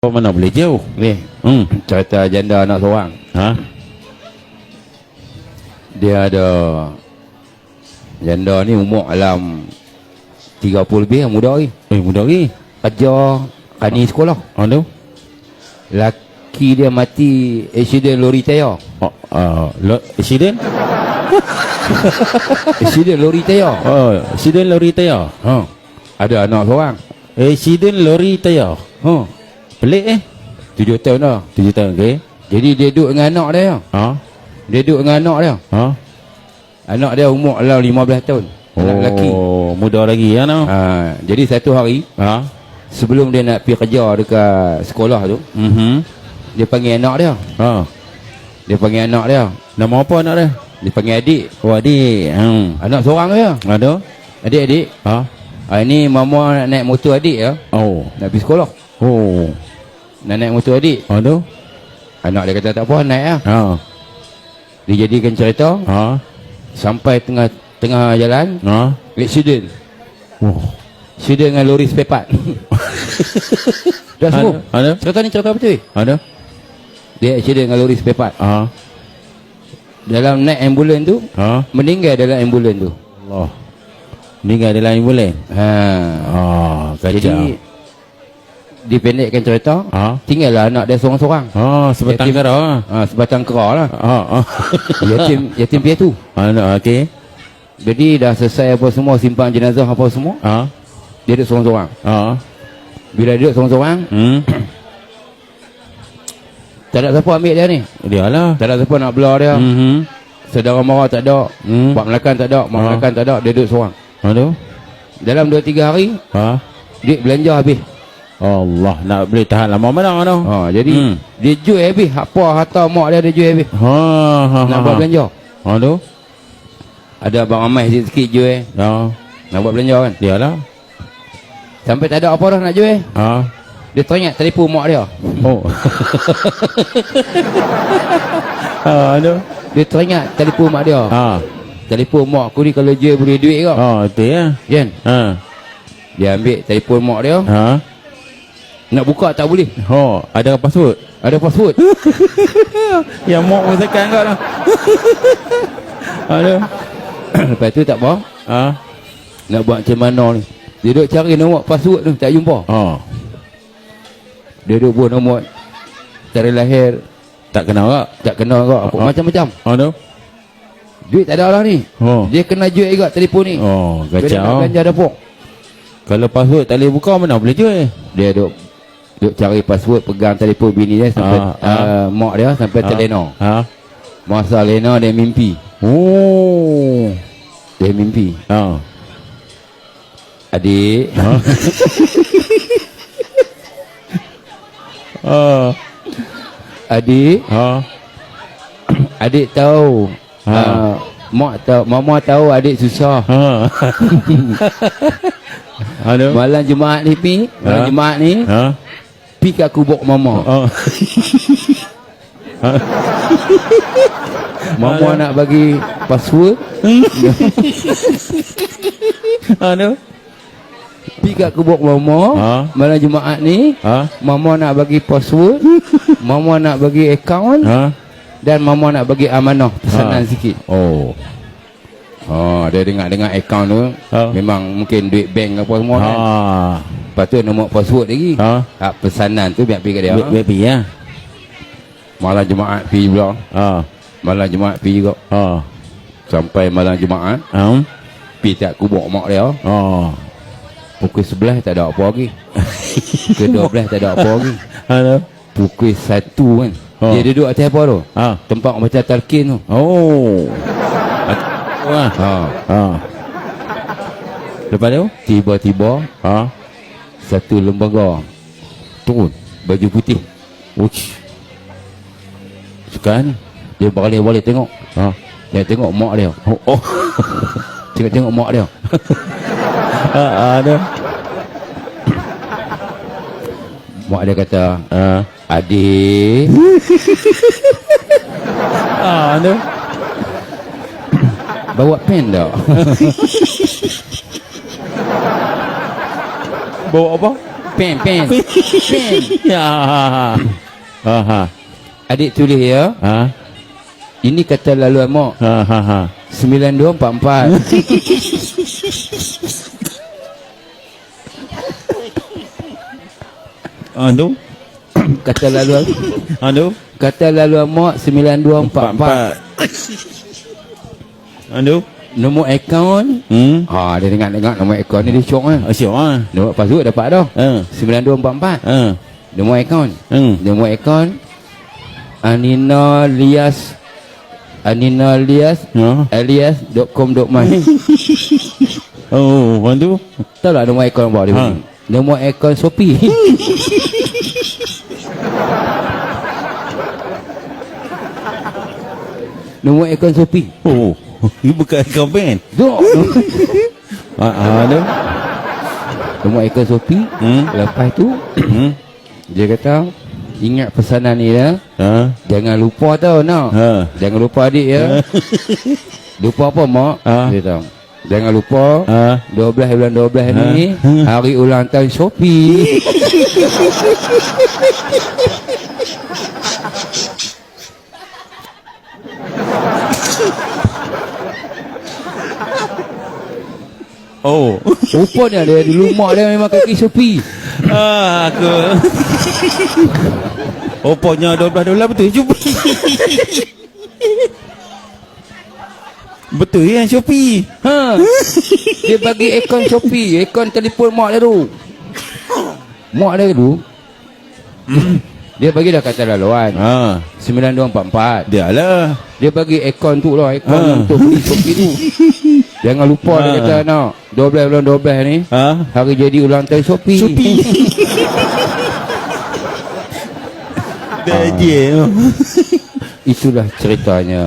Mana boleh jauh Ni cerita janda anak seorang. ha? Dia ada janda ni umur alam 30 lebih, muda lagi. Muda lagi. Kerja kani sekolah. Aduh. Laki dia mati accident lori tayar. Accident? Accident lori tayar. Accident lori tayar. Ada anak seorang. Accident lori tayar. Pelik 7 tahun dah. 7 tahun ke? Jadi dia duduk dengan anak dia. Dia duduk dengan anak dia. Anak dia umur alam 15 tahun. Anak lelaki. Muda lagi ya no? Jadi satu hari sebelum dia nak pergi kerja dekat sekolah tu, dia panggil anak dia. Dia panggil anak dia. Nama apa anak dia? Dia panggil adik. Oh adik. Anak seorang dia. Ada? Adik-adik. Ini mama nak naik motor adik ya. Nak pergi sekolah. Nak naik motor adik. Aduh. Anak dia kata tak apa, naik lah. Dia jadikan cerita. Sampai tengah jalan, accident. Accident dengan lori spare part. Dah semua. Cerita ni cerita betul. Ada? Dia accident dengan lori spare part. Dalam naik ambulans tu, meninggal dalam ambulans tu. Allah. Meninggal dalam ambulans. Kacau. Jadi dipendekkan cerita, tinggallah anak dia seorang-seorang. Sebatang kera. Sebatang kera lah. Yatim piatu. Anak okey. Jadi dah selesai apa semua, simpan jenazah apa semua, dia duduk seorang-seorang. Bila duduk seorang-seorang, tak ada siapa ambil dia ni. Dia lah. Tak ada siapa nak belah dia. Saudara mara tak ada, Pak Melakan tak ada, Mak Melakan tak ada, dia duduk seorang. Aduh. Dalam 2-3 hari, duit belanja habis. Allah, nak boleh tahan lama mana tu. Jadi dia jual habis. Apa harta mak dia jual habis. Nak buat belanja. Aduh. Ada abang Amai sikit jual. Nak buat belanja kan. Dia lah. Sampai tak ada apa dah nak jual. Dia teringat telefon mak dia. Aduh. Dia teringat telefon mak dia. Telefon mak aku ni kalau jual boleh duit ke? Betul ya. Kan? Dia ambil telefon mak dia. Nak buka tak boleh. Ada password? Ada password. Yang mak pun tekan kat lah. Aduh. Lepas tu tak apa. Nak buat macam mana ni. Dia duduk cari nombor password tu, tak jumpa. Dia duduk buat nombor tarikh lahir, tak kenal tak? Tak kenal tak? Macam-macam. Aduh. Duit tak ada lah ni. Dia kena jual juga telefon ni. Kacau. Dia nak belanja dapur. Kalau password tak boleh buka, mana boleh jual? Dia duduk cari password, pegang telefon bini dia sampai mak dia sampai terlena. Masa lena dia mimpi. Dia mimpi. Adik. Adik. Adik tahu. Mak tahu, mama tahu adik susah. Malam Jumaat ni malam Jumaat ni pi kat kubur mama. Mama nak bagi password. Pi kat kubur mama malam Jumaat ni. Mama nak bagi password. Mama nak bagi akaun. Dan mama nak bagi amanah pesanan sikit. Dia dengar akaun tu memang mungkin duit bank apa semua kan. Lepas tu nombor password lagi. Pesanan tu biar pergi kat dia. Biar pergi ya. Malam Jumaat pergi pula. Malam Jumaat pergi juga. Sampai malam Jumaat pergi tak kubur mak dia. Pukul 11 tak ada apa lagi. Ke 12 tak ada apa lagi. Pukul 1 kan. Dia duduk atas apa tu? Tempat macam talqin tu. Lepas tu tiba-tiba satu lembaga turun baju putih. Sekarang dia balik tengok. Dia tengok mak dia. Tengok mak dia. Ada. Mak dia kata, adik. Ada. Bawa pen tak? Bawa apa? Pen. Ya. Ha. Adik tulis ya. Ha. Ini kata laluan mak. Ha. 9244. Aduh. Kata laluan. Aduh. Kata laluan mak 9244. Aduh. Nombor akaun. Dia tengok nombor akaun ni dia syok ah. Asyik ah. Nombor password dapat dah. 9244. Nombor akaun. Nombor akaun Anina Lias alias.com.my. Oh, bantu. Tahu tak nombor akaun bawah dia bagi? Nombor akaun Shopee. Nombor akaun Shopee. Oh, ini bukan akaun bank. Duk. Aduh. Nombor akaun Shopee. Lepas tu dia kata ingat pesanan ni ya. Jangan lupa tau nak. Jangan lupa adik ya. Lupa apa mak? Dia tahu. Jangan lupa 12 bulan 12 ni hari ulang tahun Shopee. Oh. Rupanya dia dulu mak dia memang kaki Shopee. Aku. Opoknya $12 betul Shopee. Betul ya Shopee. Dia bagi akaun Shopee, akaun telefon mak dia tu. Mak dia tu. Dia bagi dah kata laluan. 9244. Dia lah. Dia bagi akaun tu lah, akaun untuk beli Shopee tu. Jangan lupa dia kata nak 12 bulan 12 ni hari jadi ulang tahun Shopee. Dia je. Itulah ceritanya.